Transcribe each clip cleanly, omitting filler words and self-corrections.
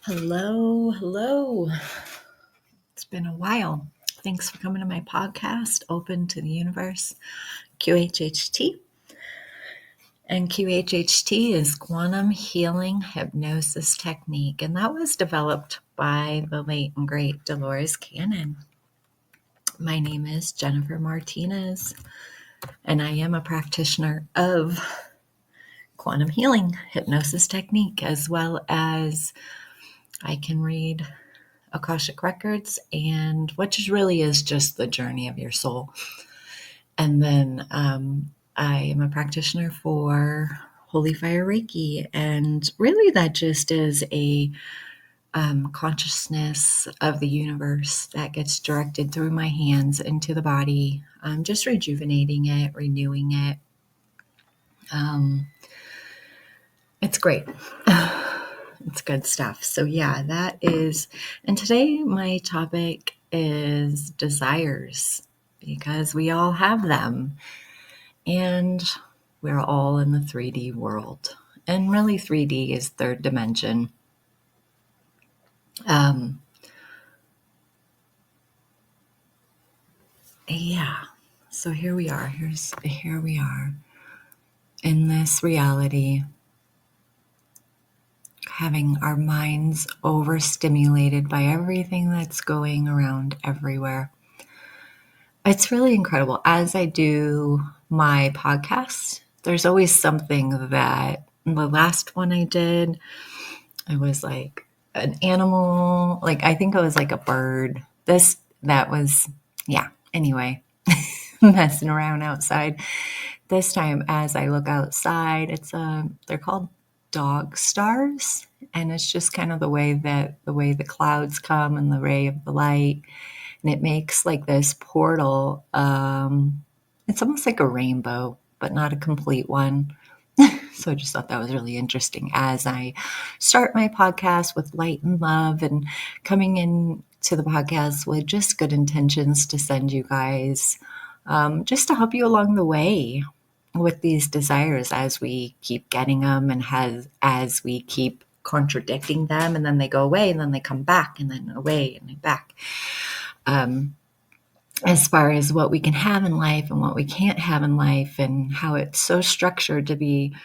Hello, hello. It's been a while. Thanks for coming to my podcast, Open to the Universe, QHHT. And QHHT is Quantum Healing Hypnosis Technique, and that was developed by the late and great Dolores Cannon. My name is Jennifer Martinez, and I am a practitioner of quantum healing hypnosis technique, as well as I can read Akashic Records, and which really is just the journey of your soul. And then I am a practitioner for Holy Fire Reiki, and really that just is a consciousness of the universe that gets directed through my hands into the body, just rejuvenating it, renewing it. It's great. It's good stuff. So yeah, that is, and today my topic is desires, because we all have them, and we're all in the 3D world. And really 3D is third dimension. Yeah. So here we are. Here we are in this reality, having our minds overstimulated by everything that's going around everywhere. It's really incredible. As I do my podcast, there's always something that the last one I did, it was like an animal, like I think it was like a bird. Anyway, messing around outside. This time as I look outside, they're called dog stars, and it's just kind of the way the clouds come and the ray of the light, and it makes like this portal. It's almost like a rainbow, but not a complete one. So I just thought that was really interesting as I start my podcast with light and love, and coming in to the podcast with just good intentions to send you guys, just to help you along the way with these desires as we keep getting them, and as we keep contradicting them, and then they go away, and then they come back, and then away, and then back. As far as what we can have in life and what we can't have in life, and how it's so structured to be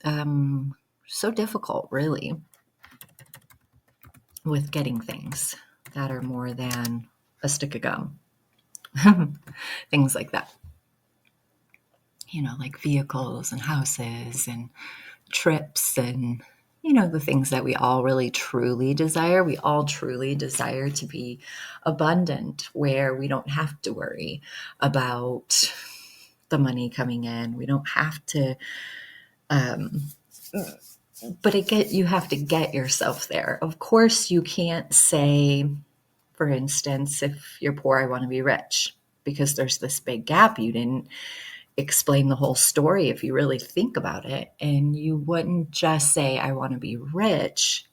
so difficult, really, with getting things that are more than a stick of gum. Things like that. Like vehicles and houses and trips, and the things that we all really truly desire. We all truly desire to be abundant, where we don't have to worry about the money coming in. We don't have to, but you have to get yourself there. Of course, you can't say, for instance, if you're poor, I want to be rich, because there's this big gap. You didn't explain the whole story if you really think about it. And you wouldn't just say, I want to be rich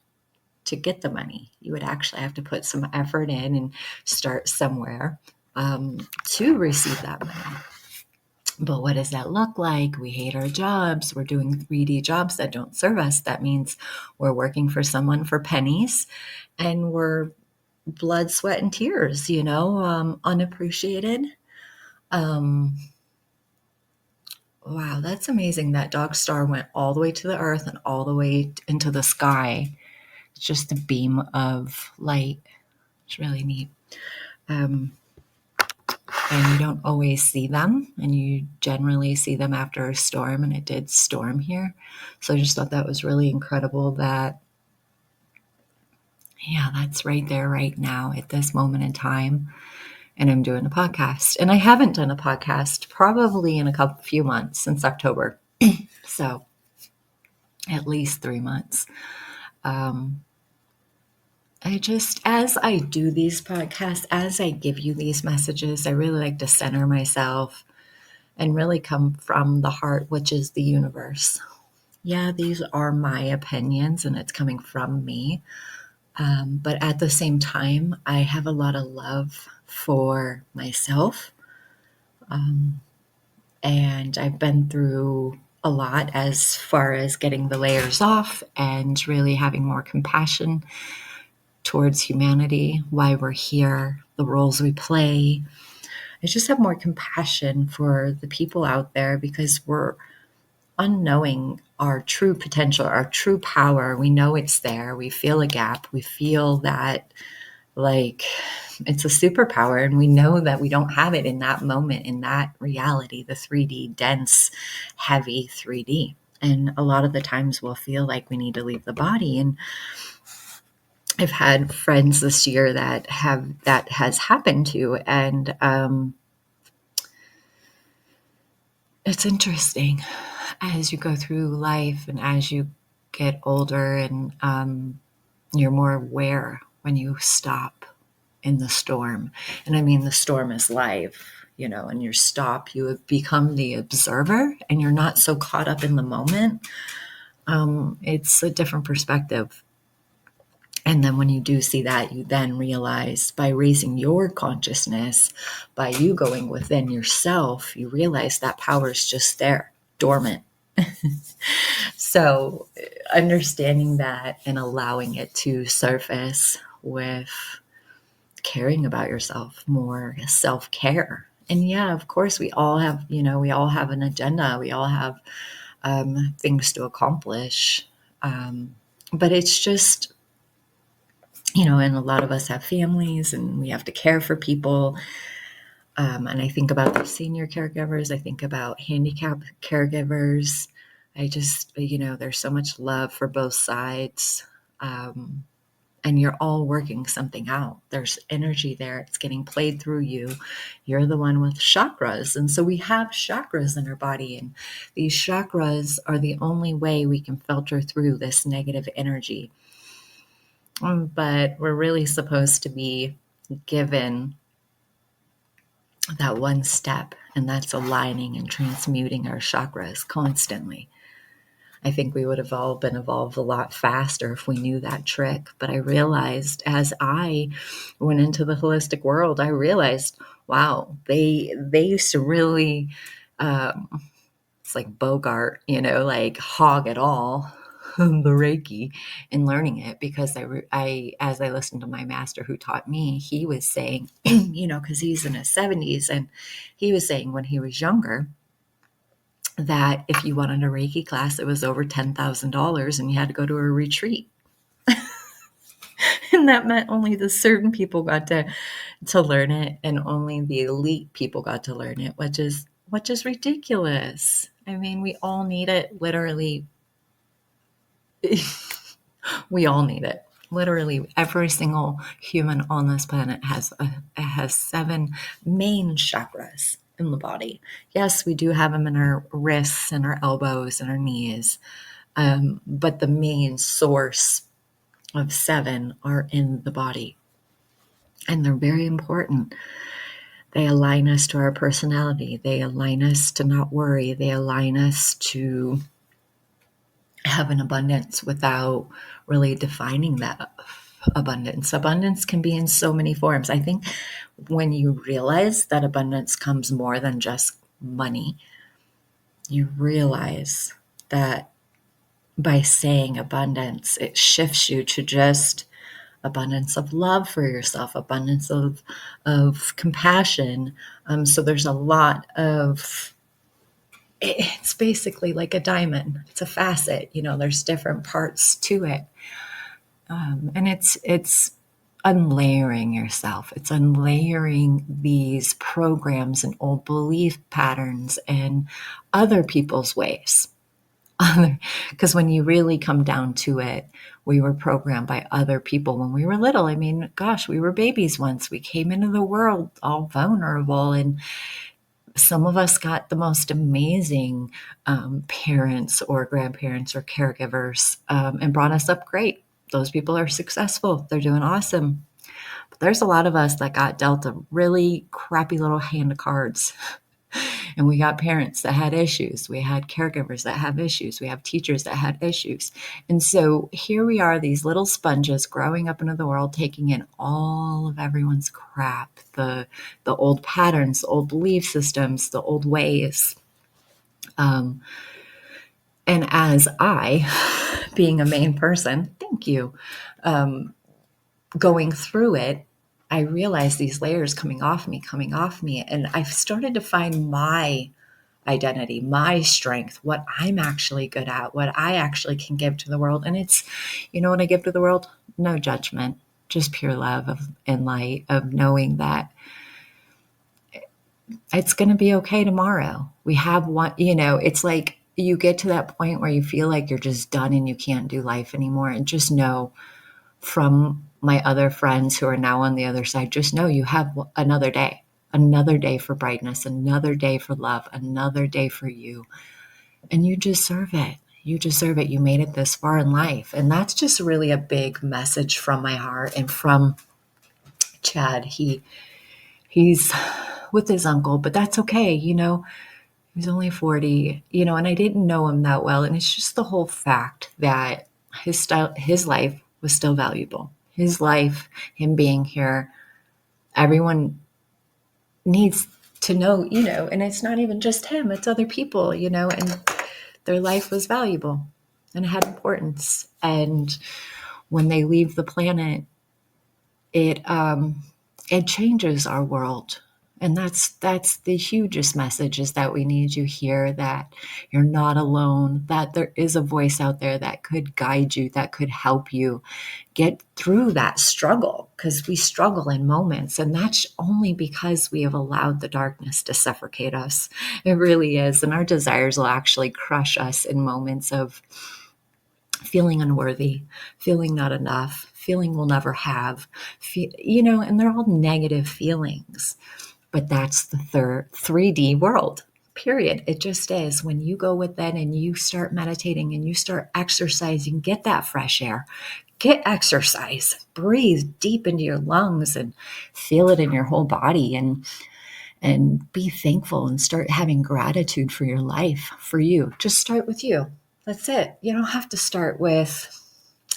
to get the money. You would actually have to put some effort in and start somewhere to receive that money. But what does that look like? We hate our jobs. We're doing 3D jobs that don't serve us. That means we're working for someone for pennies, and we're blood, sweat, and tears, unappreciated. Wow, that's amazing. That dog star went all the way to the earth and all the way into the sky. It's just a beam of light. It's really neat. And you don't always see them, and you generally see them after a storm, and it did storm here. So I just thought that was really incredible that, that's right there right now at this moment in time. And I'm doing a podcast, and I haven't done a podcast probably in a few months, since October. So at least 3 months. As I do these podcasts, as I give you these messages, I really like to center myself and really come from the heart, which is the universe. Yeah, these are my opinions, and it's coming from me. But at the same time, I have a lot of love for myself. And I've been through a lot as far as getting the layers off and really having more compassion towards humanity, why we're here, the roles we play. I just have more compassion for the people out there because we're unknowing our true potential, our true power. We know it's there. We feel a gap. We feel that like it's a superpower, and we know that we don't have it in that moment, in that reality, the 3D, dense, heavy 3D. And a lot of the times we'll feel like we need to leave the body. And I've had friends this year that has happened to, and it's interesting as you go through life and as you get older, and you're more aware when you stop in the storm. And I mean, the storm is life, and you stop, you have become the observer and you're not so caught up in the moment. It's a different perspective. And then when you do see that, you then realize by raising your consciousness, by you going within yourself, you realize that power is just there, dormant. So understanding that and allowing it to surface with caring about yourself more, self-care. And yeah, of course, we all have an agenda. We all have things to accomplish. But it's just, and a lot of us have families and we have to care for people. And I think about the senior caregivers. I think about handicapped caregivers. I just, there's so much love for both sides. And you're all working something out. There's energy there. It's getting played through you. You're the one with chakras. And so we have chakras in our body. And these chakras are the only way we can filter through this negative energy. But we're really supposed to be given that one step, and that's aligning and transmuting our chakras constantly. I think we would have all been evolved a lot faster if we knew that trick. But I realized as I went into the holistic world, I realized, wow, they used to really, it's like Bogart, like hog it all, the Reiki, in learning it, because as I listened to my master who taught me, he was saying, because he's in his 70s, and he was saying when he was younger, that if you wanted a Reiki class, it was over $10,000 and you had to go to a retreat. And that meant only the certain people got to learn it, and only the elite people got to learn it, which is ridiculous. I mean, we all need it, literally. We all need it. Literally, every single human on this planet has 7 main chakras in the body. Yes, we do have them in our wrists and our elbows and our knees, but the main source of 7 are in the body, and they're very important. They align us to our personality. They align us to not worry. They align us to have an abundance without really defining that abundance. Abundance can be in so many forms. I think when you realize that abundance comes more than just money, you realize that by saying abundance, it shifts you to just abundance of love for yourself, abundance of compassion. So there's a lot of, it's basically like a diamond. It's a facet, there's different parts to it. And it's unlayering yourself. It's unlayering these programs and old belief patterns and other people's ways. Because when you really come down to it, we were programmed by other people when we were little. I mean, gosh, we were babies once. We came into the world all vulnerable, and some of us got the most amazing parents or grandparents or caregivers, and brought us up great. Those people are successful. They're doing awesome. But there's a lot of us that got dealt a really crappy little hand of cards. And we got parents that had issues. We had caregivers that have issues. We have teachers that had issues. And so here we are, these little sponges growing up into the world, taking in all of everyone's crap, the old patterns, the old belief systems, the old ways. And as I, being a main person, thank you, going through it, I realized these layers coming off me. And I've started to find my identity, my strength, what I'm actually good at, what I actually can give to the world. And it's, what I give to the world? No judgment, just pure love and light of knowing that it's going to be okay tomorrow. We have one, it's like you get to that point where you feel like you're just done and you can't do life anymore. And just know from my other friends who are now on the other side, just know you have another day for brightness, another day for love, another day for you. And you deserve it. You deserve it. You made it this far in life. And that's just really a big message from my heart and from Chad. He's with his uncle, but that's okay. He's only 40, and I didn't know him that well. And it's just the whole fact that his life was still valuable. His life, him being here, everyone needs to know, and it's not even just him, it's other people, and their life was valuable and had importance. And when they leave the planet, it changes our world. And that's the hugest message, is that we need you here, that you're not alone, that there is a voice out there that could guide you, that could help you get through that struggle, because we struggle in moments, and that's only because we have allowed the darkness to suffocate us. It really is. And our desires will actually crush us in moments of feeling unworthy, feeling not enough, feeling we'll never have, and they're all negative feelings. But that's the 3D world, period. It just is. When you go with that and you start meditating and you start exercising, get that fresh air, get exercise, breathe deep into your lungs and feel it in your whole body, and be thankful and start having gratitude for your life, for you. Just start with you. That's it. You don't have to start with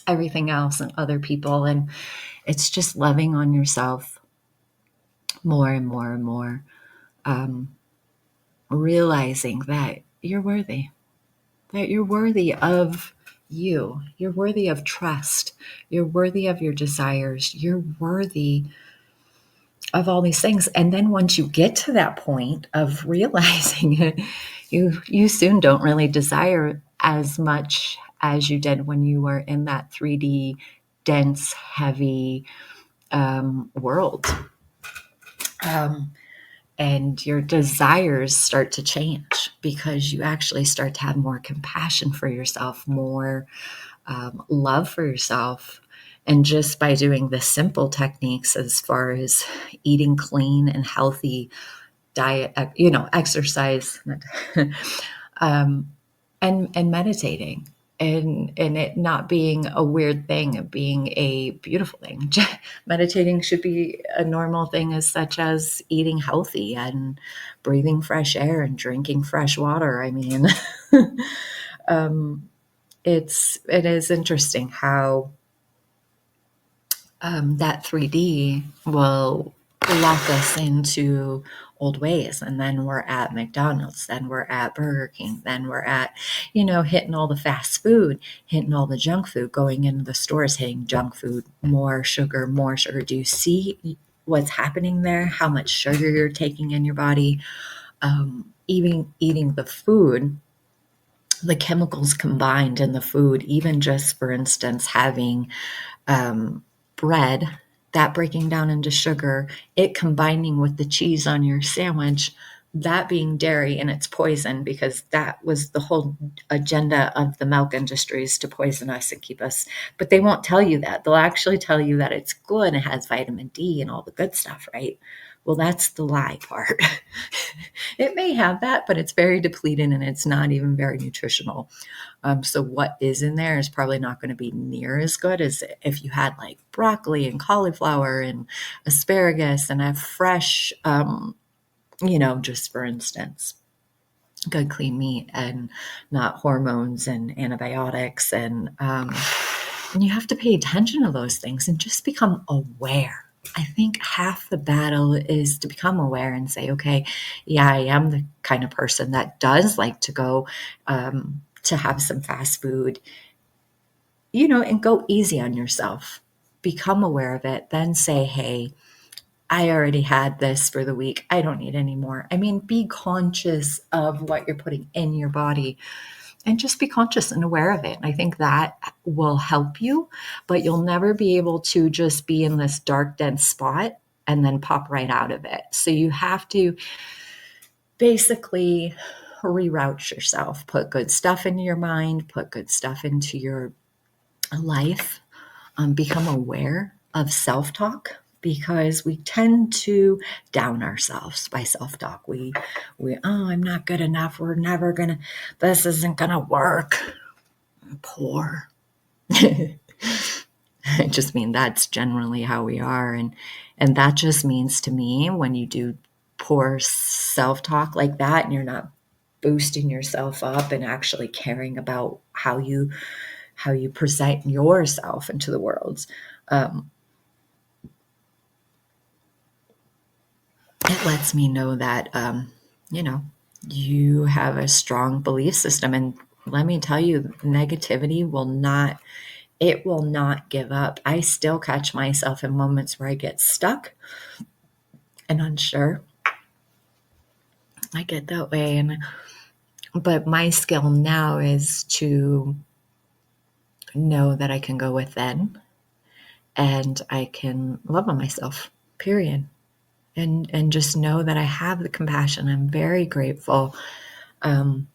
everything else and other people. And it's just loving on yourself more and more and more. Realizing that you're worthy of you. You're worthy of trust. You're worthy of your desires. You're worthy of all these things. And then once you get to that point of realizing it, you soon don't really desire as much as you did when you were in that 3D, dense, heavy world. And your desires start to change, because you actually start to have more compassion for yourself, more love for yourself. And just by doing the simple techniques, as far as eating clean and healthy diet, exercise, and meditating, and it not being a weird thing, of being a beautiful thing. Meditating should be a normal thing, as such as eating healthy and breathing fresh air and drinking fresh water. I mean, it is interesting how that 3D will lock us into old ways. And then we're at McDonald's, then we're at Burger King, then we're at, hitting all the fast food, hitting all the junk food, going into the stores, hitting junk food, more sugar, more sugar. Do you see what's happening there? How much sugar you're taking in your body? Even eating the food, the chemicals combined in the food, even just, for instance, having bread, that breaking down into sugar, it combining with the cheese on your sandwich, that being dairy, and it's poison, because that was the whole agenda of the milk industries, to poison us and keep us. But they won't tell you that. They'll actually tell you that it's good, it has vitamin D and all the good stuff, right? Well, that's the lie part. It may have that, but it's very depleted and it's not even very nutritional. So what is in there is probably not going to be near as good as if you had like broccoli and cauliflower and asparagus and a fresh, just for instance, good clean meat and not hormones and antibiotics. And you have to pay attention to those things and just become aware. I think half the battle is to become aware and say, okay, yeah, I am the kind of person that does like to go to have some fast food, and go easy on yourself, become aware of it, then say, hey, I already had this for the week. I don't need any more. I mean, be conscious of what you're putting in your body and just be conscious and aware of it. And I think that will help you, but you'll never be able to just be in this dark, dense spot and then pop right out of it. So you have to basically reroute yourself, put good stuff into your mind, put good stuff into your life, become aware of self-talk, because we tend to down ourselves by self-talk. Oh, I'm not good enough. We're never gonna, this isn't gonna work. I'm poor. I just mean that's generally how we are. And that just means to me, when you do poor self-talk like that and you're not boosting yourself up and actually caring about how you present yourself into the world, it lets me know that, you have a strong belief system. And let me tell you, negativity will not give up. I still catch myself in moments where I get stuck and unsure. I get that way. But my skill now is to know that I can go within and I can love on myself, period. And just know that I have the compassion. I'm very grateful. And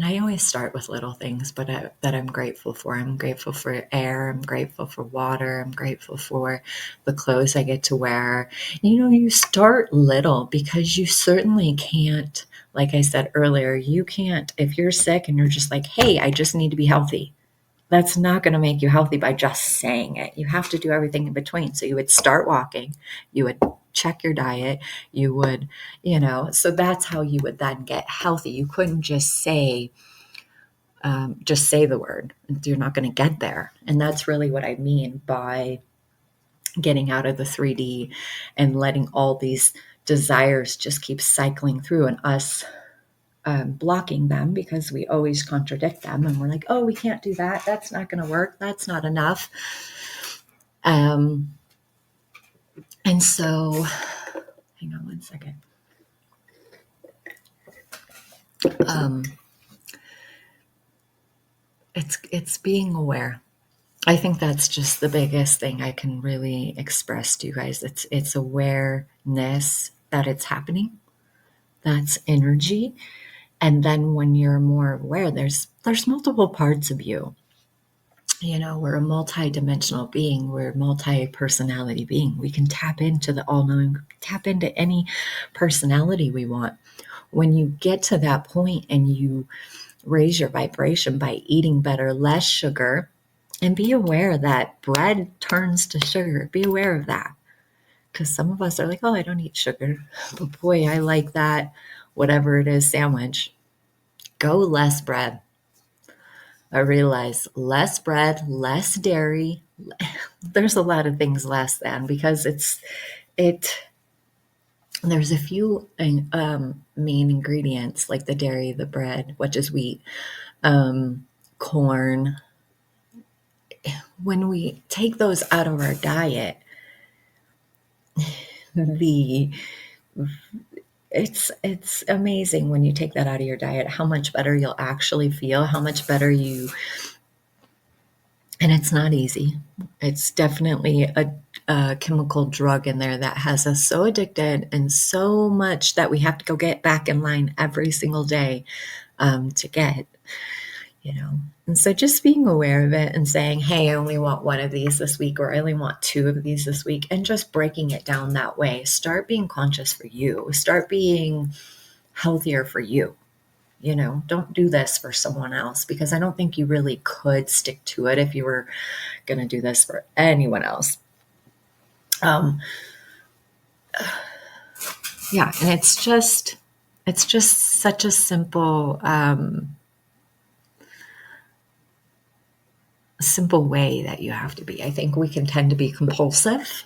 I always start with little things, but that I'm grateful for. I'm grateful for air. I'm grateful for water. I'm grateful for the clothes I get to wear. You start little, because you certainly can't, like I said earlier, you can't, if you're sick and you're just like, hey, I just need to be healthy. That's not going to make you healthy by just saying it. You have to do everything in between. So you would start walking, you would check your diet, you would, so that's how you would then get healthy. You couldn't just say the word. You're not going to get there. And that's really what I mean by getting out of the 3D and letting all these desires just keep cycling through, and us blocking them because we always contradict them, and we're like, oh, we can't do that. That's not going to work. That's not enough. And so, hang on one second. It's being aware. I think that's just the biggest thing I can really express to you guys. It's awareness that it's happening. That's energy. And then when you're more aware, there's multiple parts of you. We're a multi-dimensional being. We're a multi-personality being. We can tap into the all-knowing, tap into any personality we want. When you get to that point and you raise your vibration by eating better, less sugar, and be aware that bread turns to sugar. Be aware of that. Because some of us are like, oh, I don't eat sugar. But boy, I like that, whatever it is, sandwich. Go less bread. I realize less bread, less dairy. There's a lot of things less than, because there's a few main ingredients, like the dairy, the bread, which is wheat, corn. When we take those out of our diet, it's amazing when you take that out of your diet, how much better you'll actually feel, how much better and it's not easy. It's definitely a chemical drug in there that has us so addicted and so much that we have to go get back in line every single day to get, And so just being aware of it and saying, hey, I only want one of these this week, or I only want 2 of these this week, and just breaking it down that way. Start being conscious for you. Start being healthier for you. Don't do this for someone else, because I don't think you really could stick to it if you were going to do this for anyone else. Yeah. And it's just such a simple way that you have to be. I think we can tend to be compulsive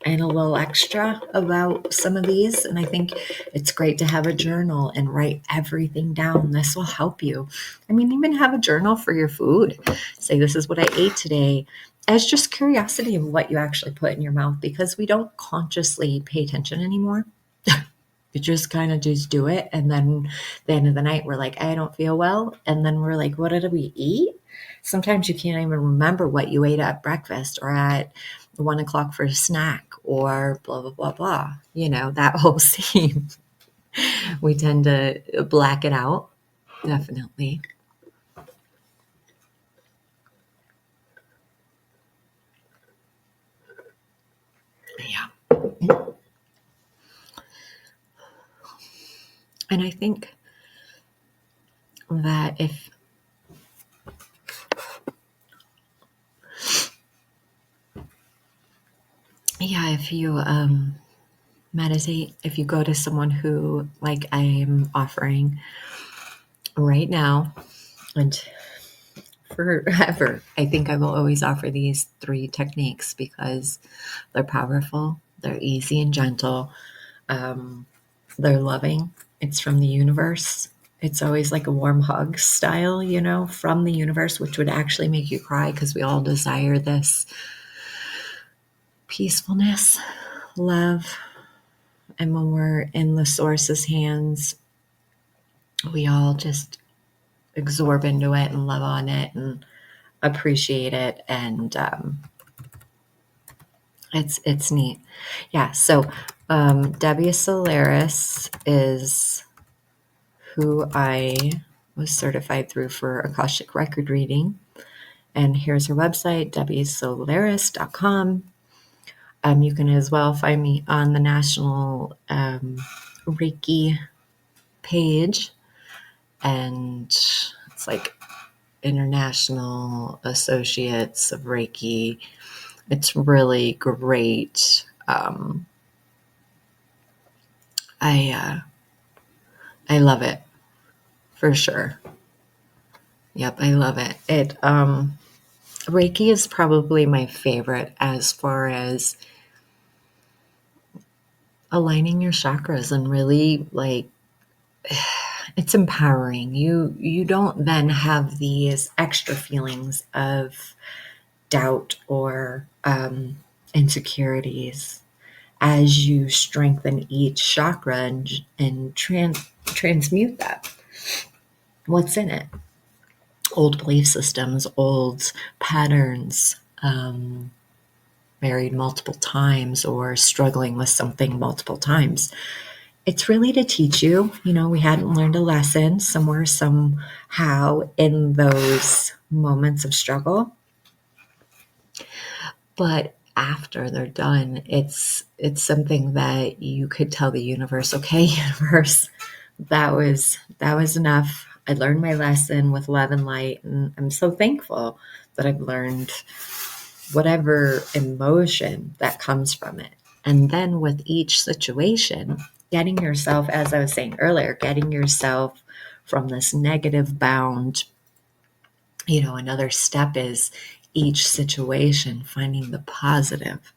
and a little extra about some of these. And I think it's great to have a journal and write everything down. This will help you. I mean, even have a journal for your food. Say, this is what I ate today, as just curiosity of what you actually put in your mouth, because we don't consciously pay attention anymore. You just kind of just do it. And then at the end of the night, we're like, I don't feel well. And then we're like, what did we eat? Sometimes you can't even remember what you ate at breakfast or at 1 o'clock for a snack or blah, blah, blah, blah. You know, that whole scene. We tend to black it out. Definitely. Yeah. And I think that if you meditate, if you go to someone who, like I am offering right now, and forever, I think I will always offer these 3 techniques because they're powerful, they're easy and gentle, they're loving. It's from the universe. It's always like a warm hug style, you know, from the universe, which would actually make you cry because we all desire this peacefulness, love. And when we're in the source's hands, we all just absorb into it and love on it and appreciate it. And it's neat. Yeah. So Debbie Solaris is who I was certified through for Akashic record reading. And here's her website, debbiesolaris.com. You can as well find me on the National Reiki page. And it's like International Associates of Reiki. It's really great. I love it for sure. Yep, I love it. Reiki is probably my favorite as far as aligning your chakras and really like it's empowering. You don't then have these extra feelings of doubt or insecurities as you strengthen each chakra and transmute that. What's in it? Old belief systems, old patterns, married multiple times or struggling with something multiple times. It's really to teach you, we hadn't learned a lesson somewhere, somehow in those moments of struggle. But after they're done, it's something that you could tell the universe, okay, universe, that was enough. I learned my lesson with love and light, and I'm so thankful that I've learned whatever emotion that comes from it. And then with each situation, getting yourself, as I was saying earlier, getting yourself from this negative bound, another step is each situation, finding the positive.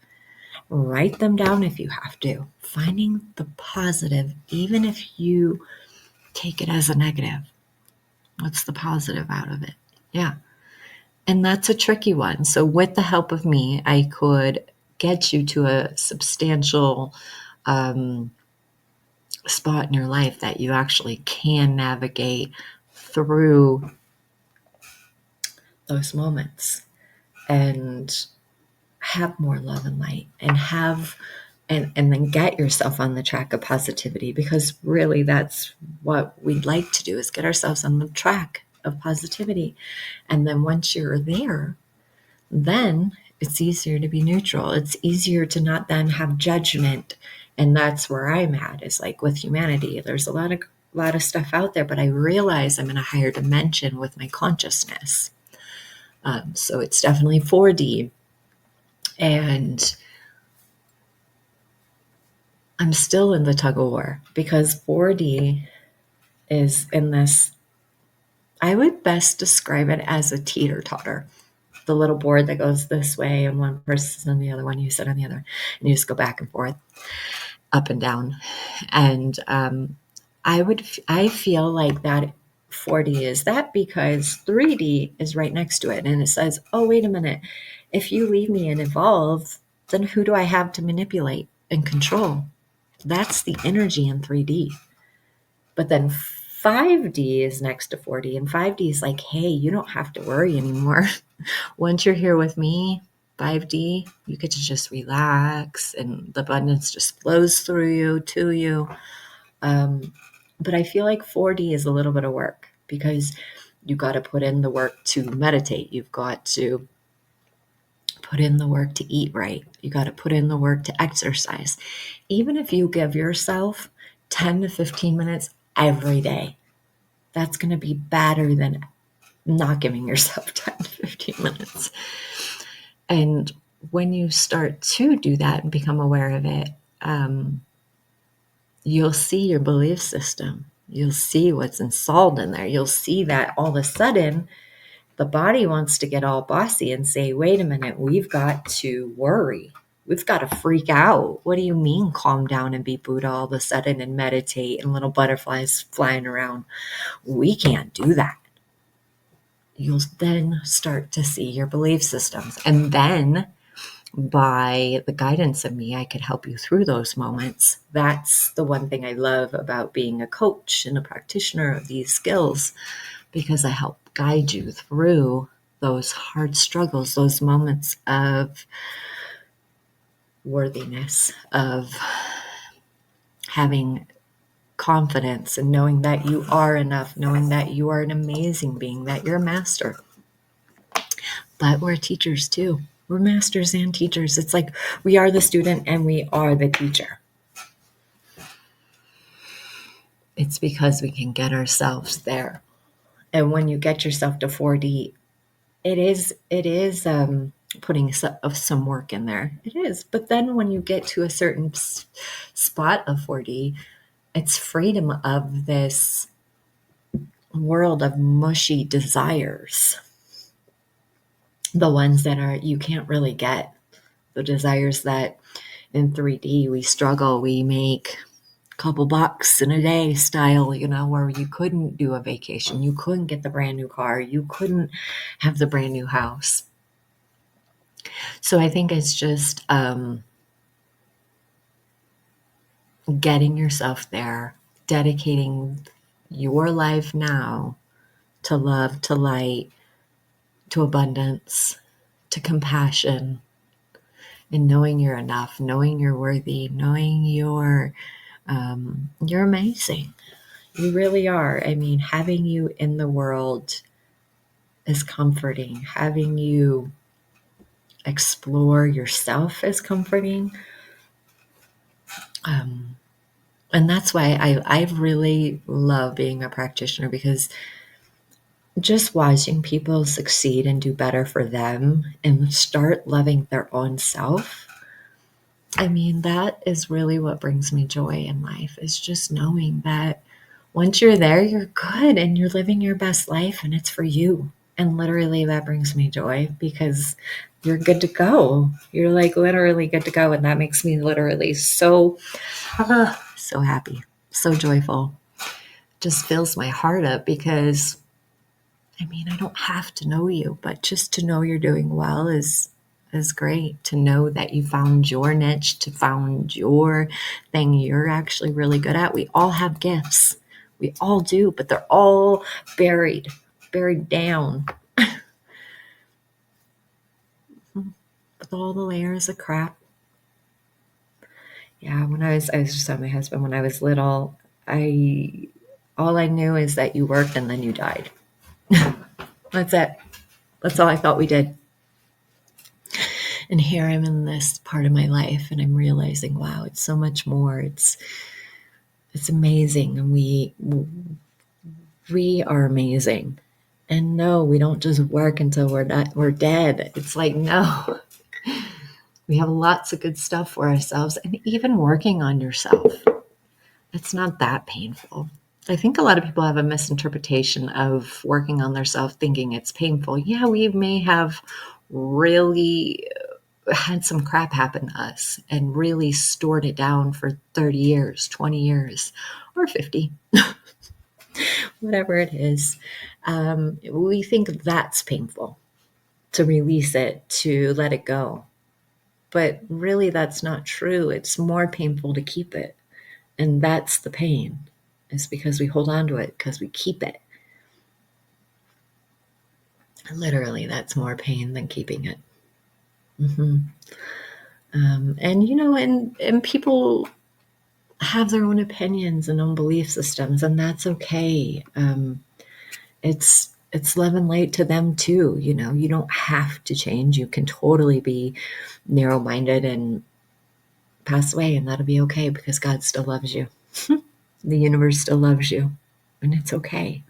Write them down if you have to. Finding the positive, even if you take it as a negative. What's the positive out of it? Yeah. And that's a tricky one. So with the help of me, I could get you to a substantial spot in your life that you actually can navigate through those moments and have more love and light and then get yourself on the track of positivity, because really that's what we'd like to do, is get ourselves on the track of positivity. And then once you're there, then it's easier to be neutral. It's easier to not then have judgment. And that's where I'm at, is like with humanity. There's a lot of stuff out there, but I realize I'm in a higher dimension with my consciousness. So it's definitely 4D. And I'm still in the tug of war, because 4D is in this, I would best describe it as a teeter-totter. the little board that goes this way and one person on the other one, you sit on the other, and you just go back and forth, up and down. And I feel like that 4D is that because 3D is right next to it, and it says, oh, wait a minute, if you leave me and evolve, then who do I have to manipulate and control? That's the energy in 3D. But then 5D is next to 4D, and 5D is like, hey, you don't have to worry anymore. Once you're here with me, 5D, you get to just relax, and the abundance just flows through you, to you. But I feel like 4D is a little bit of work because you got to put in the work to meditate. You've got to put in the work to eat right. You got to put in the work to exercise. Even if you give yourself 10 to 15 minutes every day, that's going to be better than not giving yourself 10 to 15 minutes. And when you start to do that and become aware of it, you'll see your belief system. You'll see what's installed in there. You'll see that all of a sudden the body wants to get all bossy and say, wait a minute, we've got to worry. We've got to freak out. What do you mean calm down and be Buddha all of a sudden and meditate and little butterflies flying around? We can't do that. You'll then start to see your belief systems. And then by the guidance of me, I could help you through those moments. That's the one thing I love about being a coach and a practitioner of these skills, because I help guide you through those hard struggles, those moments of worthiness, of having confidence and knowing that you are enough, knowing that you are an amazing being, that you're a master. But we're teachers too. We're masters and teachers. It's like we are the student and we are the teacher. It's because we can get ourselves there. And when you get yourself to 4D, it is putting some work in there. It is. But then when you get to a certain spot of 4D, it's freedom of this world of mushy desires. The ones that are you can't really get. The desires that in 3D we struggle, we make a couple bucks in a day style, where you couldn't do a vacation, you couldn't get the brand new car, you couldn't have the brand new house. So I think it's just getting yourself there, dedicating your life now to love, to light, to abundance, to compassion, and knowing you're enough, knowing you're worthy, knowing you're amazing. You really are. I mean, having you in the world is comforting. Having you explore yourself is comforting. And that's why I really love being a practitioner, because just watching people succeed and do better for them and start loving their own self, I mean, that is really what brings me joy in life, is just knowing that once you're there, you're good and you're living your best life and it's for you. And literally that brings me joy, because you're good to go. You're like literally good to go. And that makes me literally so happy, so joyful. Just fills my heart up, because I mean, I don't have to know you, but just to know you're doing well is great. To know that you found your niche, to found your thing you're actually really good at. We all have gifts. We all do, but they're all buried down with all the layers of crap. Yeah, when I was just telling my husband, when I was little, all I knew is that you worked and then you died. That's it. That's all I thought we did. And here I'm in this part of my life and I'm realizing, wow, it's so much more. It's amazing. And we are amazing. And no, we don't just work until we're dead. It's like, no, we have lots of good stuff for ourselves. And even working on yourself, it's not that painful. I think a lot of people have a misinterpretation of working on themselves, thinking it's painful. Yeah, we may have really had some crap happen to us and really stored it down for 30 years, 20 years, or 50, whatever it is, we think that's painful to release it, to let it go. But really, that's not true. It's more painful to keep it. And that's the pain. It's because we hold on to it, because we keep it. Literally, that's more pain than keeping it. Mm-hmm. And people have their own opinions and own belief systems, and that's okay. It's love and light to them too. You don't have to change. You can totally be narrow-minded and pass away, and that'll be okay, because God still loves you. The universe still loves you, and it's okay.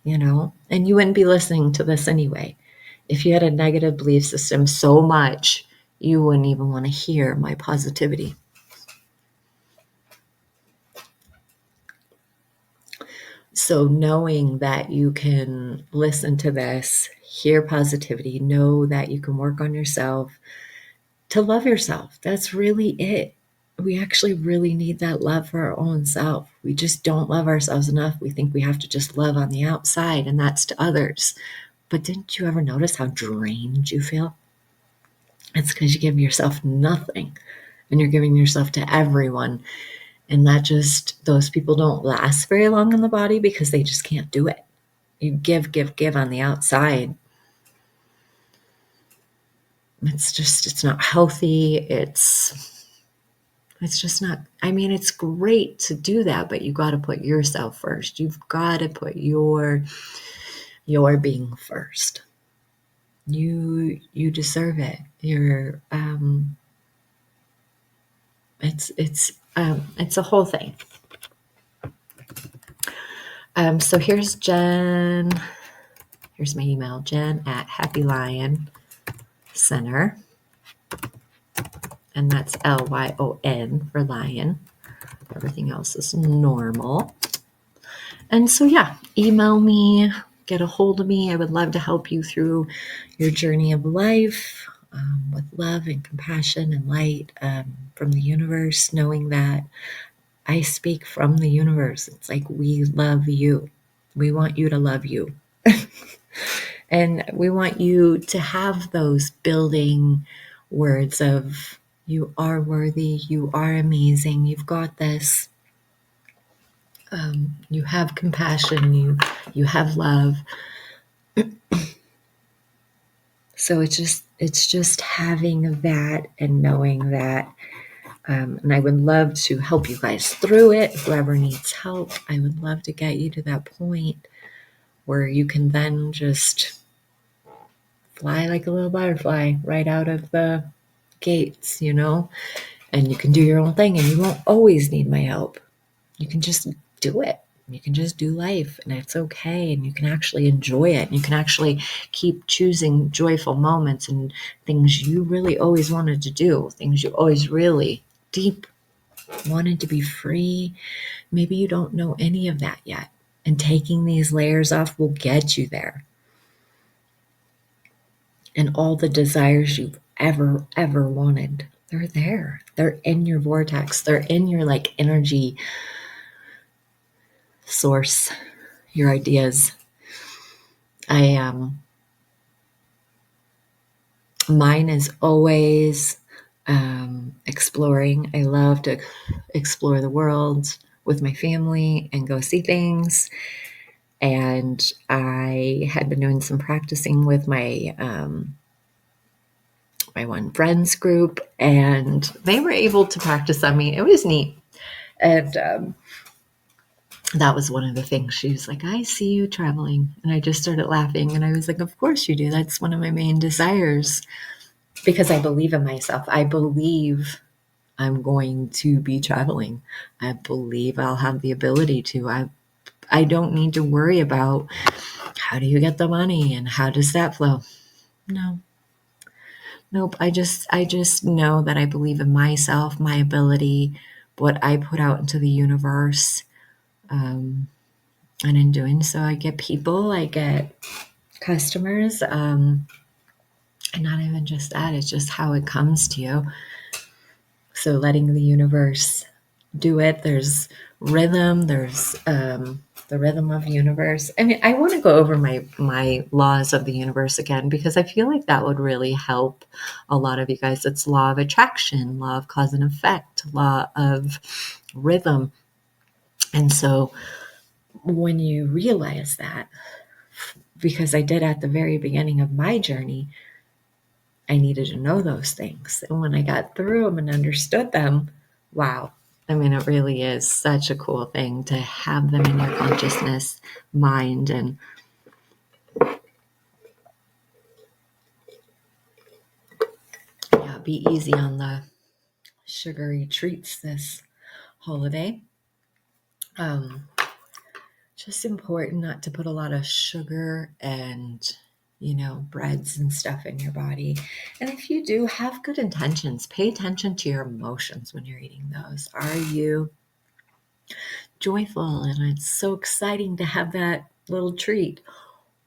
And you wouldn't be listening to this anyway. If you had a negative belief system so much, you wouldn't even want to hear my positivity. So knowing that you can listen to this, hear positivity, know that you can work on yourself, to love yourself, that's really it. We actually really need that love for our own self. We just don't love ourselves enough. We think we have to just love on the outside, and that's to others. But didn't you ever notice how drained you feel? It's because you give yourself nothing, and you're giving yourself to everyone. And those people don't last very long in the body because they just can't do it. You give on the outside. It's not healthy. It's just not, it's great to do that, but you got to put yourself first. You've got to put your being first. You deserve it. It's a whole thing. So here's Jen. Here's my email, Jen@Happy Center. And that's LYON for lion. Everything else is normal. And so, email me, get a hold of me. I would love to help you through your journey of life with love and compassion and light from the universe, knowing that I speak from the universe. It's like, we love you. We want you to love you. And we want you to have those building words of, you are worthy, you are amazing, you've got this. You have compassion, you have love. So it's just having that and knowing that. And I would love to help you guys through it. Whoever needs help, I would love to get you to that point where you can then just fly like a little butterfly right out of the gates, and you can do your own thing, and you won't always need my help. You can just do it. You can just do life, and it's okay, and you can actually enjoy it. You can actually keep choosing joyful moments and things you really always wanted to do, things you always really deep wanted to be free. Maybe you don't know any of that yet, and taking these layers off will get you there. And all the desires you've ever wanted, they're there. They're in your vortex. They're in your energy source, your ideas. Mine is always exploring. I love to explore the world with my family and go see things. And I had been doing some practicing with my one friends group, and they were able to practice on me. It was neat. And that was one of the things. She was like, I see you traveling. And I just started laughing. And I was like, of course you do. That's one of my main desires, because I believe in myself. I believe I'm going to be traveling. I believe I'll have the ability to. I don't need to worry about how do you get the money and how does that flow. No. Nope. I just know that I believe in myself, my ability, what I put out into the universe. And in doing so, I get people, I get customers. And not even just that, it's just how it comes to you. So letting the universe do it. There's rhythm. There's the rhythm of the universe. I mean, I want to go over my laws of the universe again, because I feel like that would really help a lot of you guys. It's law of attraction, law of cause and effect, law of rhythm. And so when you realize that, because I did at the very beginning of my journey, I needed to know those things. And when I got through them and understood them, wow. I mean, it really is such a cool thing to have them in your consciousness mind. And yeah, be easy on the sugary treats this holiday. Just important not to put a lot of sugar and breads and stuff in your body. And if you do, have good intentions. Pay attention to your emotions when you're eating those. Are you joyful and it's so exciting to have that little treat?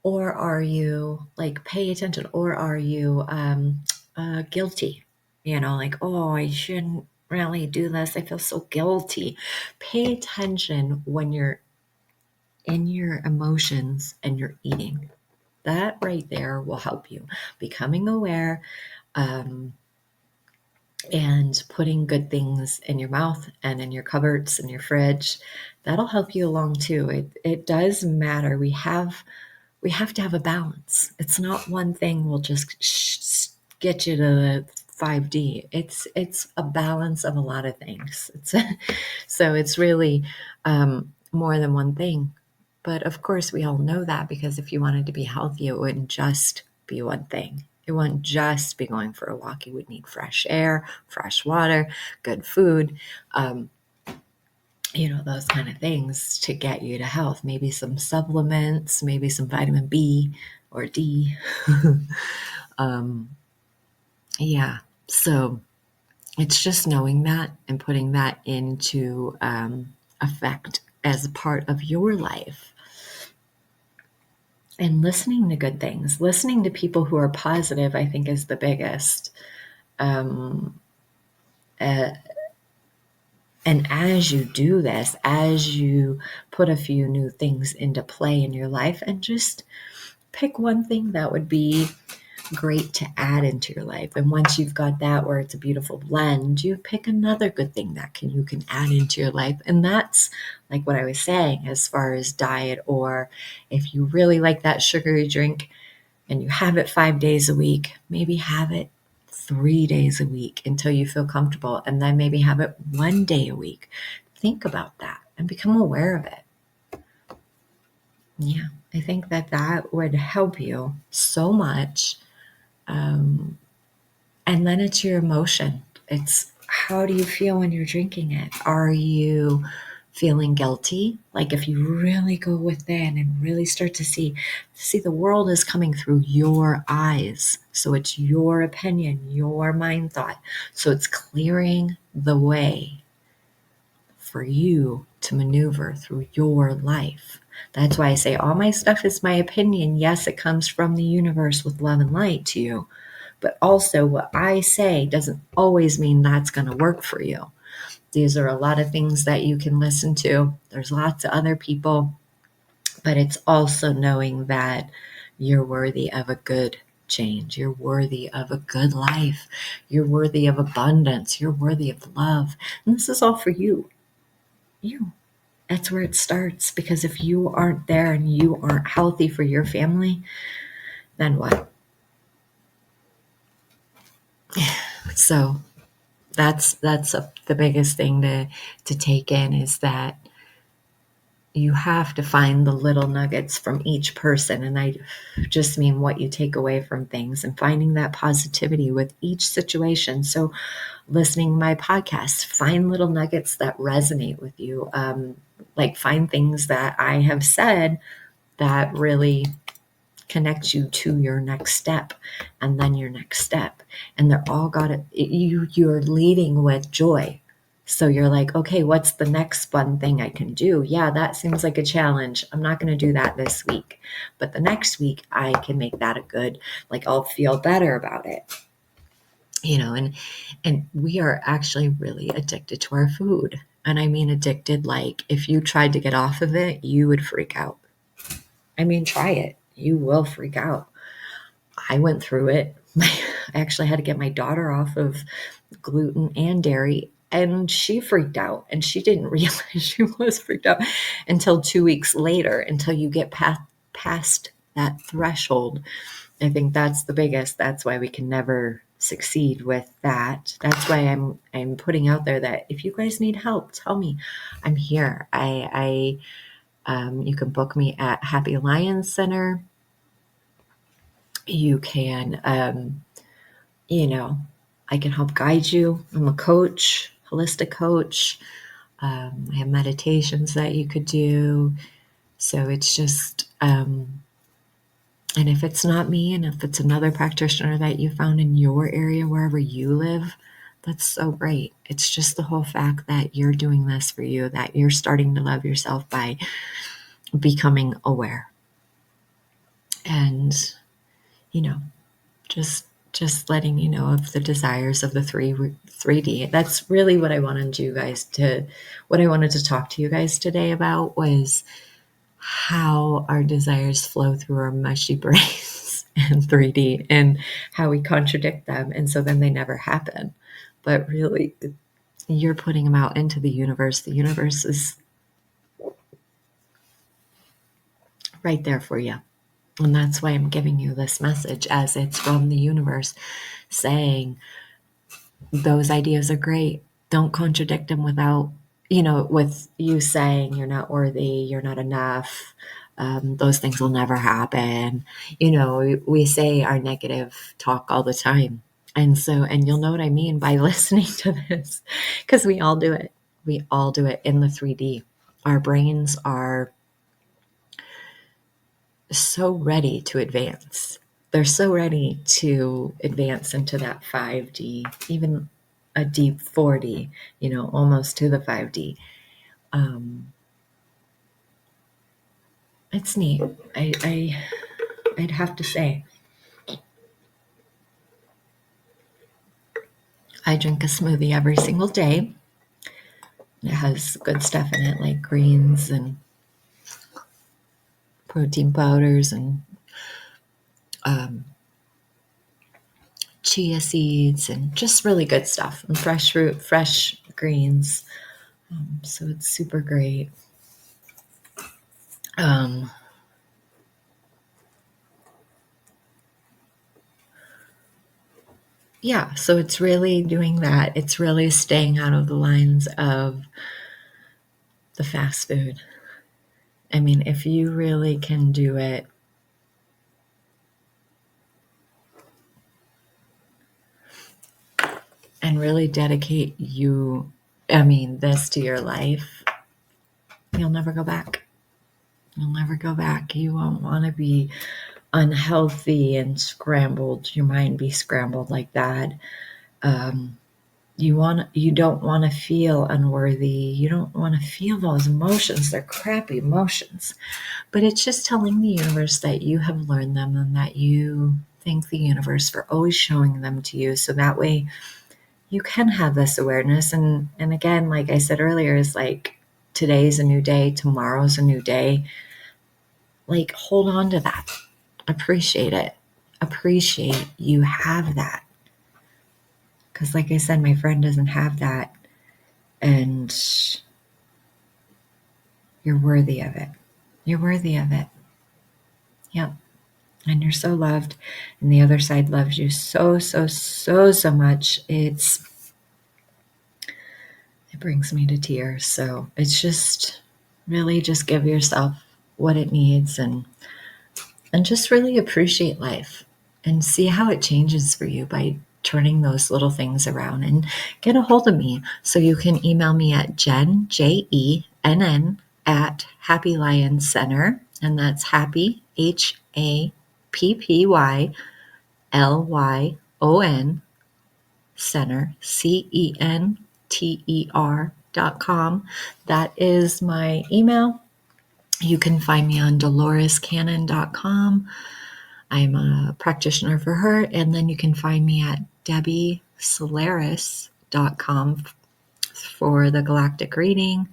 Or are you like, pay attention? Or are you guilty? Like, oh, I shouldn't really do this. I feel so guilty. Pay attention when you're in your emotions and you're eating. That right there will help you. Becoming aware, and putting good things in your mouth and in your cupboards and your fridge, that'll help you along too. It does matter. We have to have a balance. It's not one thing will just get you to 5D. It's a balance of a lot of things. So it's really more than one thing. But of course, we all know that, because if you wanted to be healthy, it wouldn't just be one thing. It wouldn't just be going for a walk. You would need fresh air, fresh water, good food, those kind of things to get you to health. Maybe some supplements, maybe some vitamin B or D. Yeah. So it's just knowing that and putting that into effect as a part of your life. And listening to good things, listening to people who are positive, I think is the biggest. And as you do this, as you put a few new things into play in your life, and just pick one thing that would be great to add into your life. And once you've got that where it's a beautiful blend, you pick another good thing that you can add into your life. And that's like what I was saying as far as diet, or if you really like that sugary drink and you have it 5 days a week, maybe have it 3 days a week until you feel comfortable, and then maybe have it 1 day a week. Think about that and become aware of it. Yeah, I think that would help you so much. And then it's your emotion. It's, how do you feel when you're drinking it? Are you feeling guilty? Like, if you really go within and really start to see the world is coming through your eyes. So it's your opinion, your mind thought. So it's clearing the way for you to maneuver through your life. That's why I say all my stuff is my opinion. Yes, it comes from the universe with love and light to you. But also, what I say doesn't always mean that's going to work for you. These are a lot of things that you can listen to. There's lots of other people, but it's also knowing that you're worthy of a good change. You're worthy of a good life. You're worthy of abundance. You're worthy of love. And this is all for you. You. That's where it starts. Because if you aren't there and you aren't healthy for your family, then what? So that's the biggest thing to take in, is that you have to find the little nuggets from each person. And I just mean what you take away from things, and finding that positivity with each situation. So listening to my podcast, find little nuggets that resonate with you. Like, find things that I have said that really connect you to your next step, and then your next step. And they're all you're leading with joy. So you're like, okay, what's the next fun thing I can do? Yeah, that seems like a challenge. I'm not going to do that this week. But the next week, I can make that a good, like, I'll feel better about it. And we are actually really addicted to our food. And I mean addicted, like if you tried to get off of it, you would freak out. I mean, try it. You will freak out. I went through it. I actually had to get my daughter off of gluten and dairy, and she freaked out, and she didn't realize she was freaked out until 2 weeks later, until you get past that threshold. I think that's the biggest. That's why we can never succeed with that. That's why I'm putting out there that if you guys need help, tell me. I'm here. You can book me at Happy Lions Center. You can, I can help guide you. I'm a coach, holistic coach. I have meditations that you could do. So it's just, and if it's not me, and if it's another practitioner that you found in your area, wherever you live, that's so great. It's just the whole fact that you're doing this for you, that you're starting to love yourself by becoming aware. And, just letting you know of the desires of the 3D. That's really what I wanted to talk to you guys today about, was how our desires flow through our mushy brains in 3D and how we contradict them. And so then they never happen. But really, you're putting them out into the universe. The universe is right there for you. And that's why I'm giving you this message, as it's from the universe saying, those ideas are great. Don't contradict them with you saying you're not worthy, you're not enough. Those things will never happen. We say our negative talk all the time. And you'll know what I mean by listening to this, because we all do it. We all do it in the 3D. Our brains are so ready to advance. They're so ready to advance into that 5D, even a deep 4D, almost to the 5D. It's neat. I'd have to say, I drink a smoothie every single day. It has good stuff in it, like greens and protein powders and chia seeds and just really good stuff, and fresh fruit, fresh greens. So it's super great. Yeah, so it's really doing that. It's really staying out of the lines of the fast food. I mean, if you really can do it, and really dedicate this to your life, you'll never go back. You'll never go back. You won't want to be unhealthy and scrambled. Your mind be scrambled like that. You don't want to feel unworthy. You don't want to feel those emotions. They're crappy emotions. But it's just telling the universe that you have learned them, and that you thank the universe for always showing them to you. So that way you can have this awareness. And again, like I said earlier, is like, today's a new day, tomorrow's a new day. Like, hold on to that. Appreciate it. Appreciate you have that. Because like I said, my friend doesn't have that. And you're worthy of it. You're worthy of it. Yep. And you're so loved. And the other side loves you so, so, so, so much. It brings me to tears. So it's just really just give yourself what it needs, and just really appreciate life, and see how it changes for you by turning those little things around. And get a hold of me. So you can email me at Jen, JENN, at Happy Lion Center. And that's Happy, HAPPYLYON, Center, CENTER, QHHTDesires.com. That is my email. You can find me on DoloresCannon.com. I'm a practitioner for her. And then you can find me at DebbieSolaris.com for the galactic reading.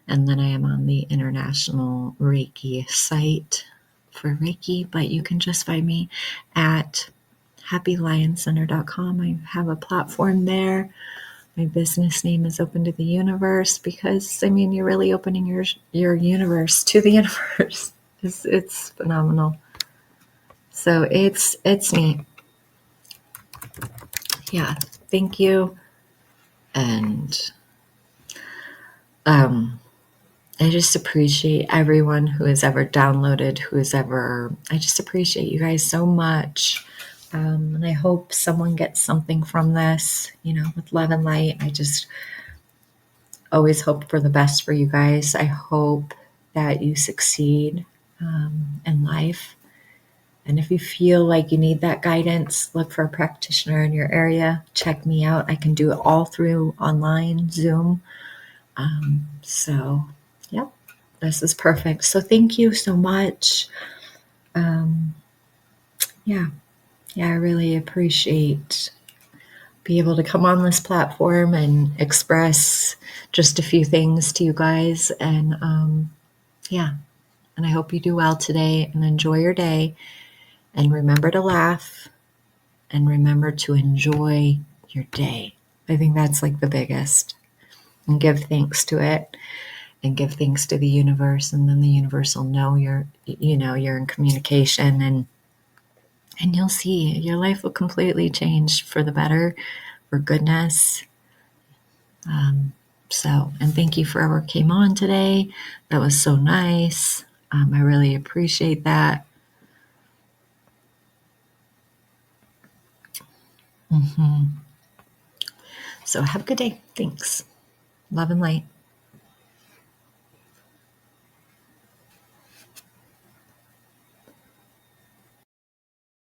And then I am on the International Reiki site for Reiki, but you can just find me at happylioncenter.com. I have a platform there. My business name is Open to the Universe because, you're really opening your universe to the universe. It's phenomenal. So it's neat. Yeah, thank you. And I just appreciate everyone who has ever downloaded, I just appreciate you guys so much. And I hope someone gets something from this, with love and light. I just always hope for the best for you guys. I hope that you succeed in life. And if you feel like you need that guidance, look for a practitioner in your area. Check me out. I can do it all through online, Zoom. So, yeah, this is perfect. So thank you so much. I really appreciate being able to come on this platform and express just a few things to you guys. And and I hope you do well today and enjoy your day. And remember to laugh and remember to enjoy your day. I think that's like the biggest. And give thanks to it and give thanks to the universe. And then the universe will know you're in communication, and you'll see your life will completely change for the better, for goodness. And thank you for whoever came on today. That was so nice. I really appreciate that. So have a good day. Thanks. Love and light.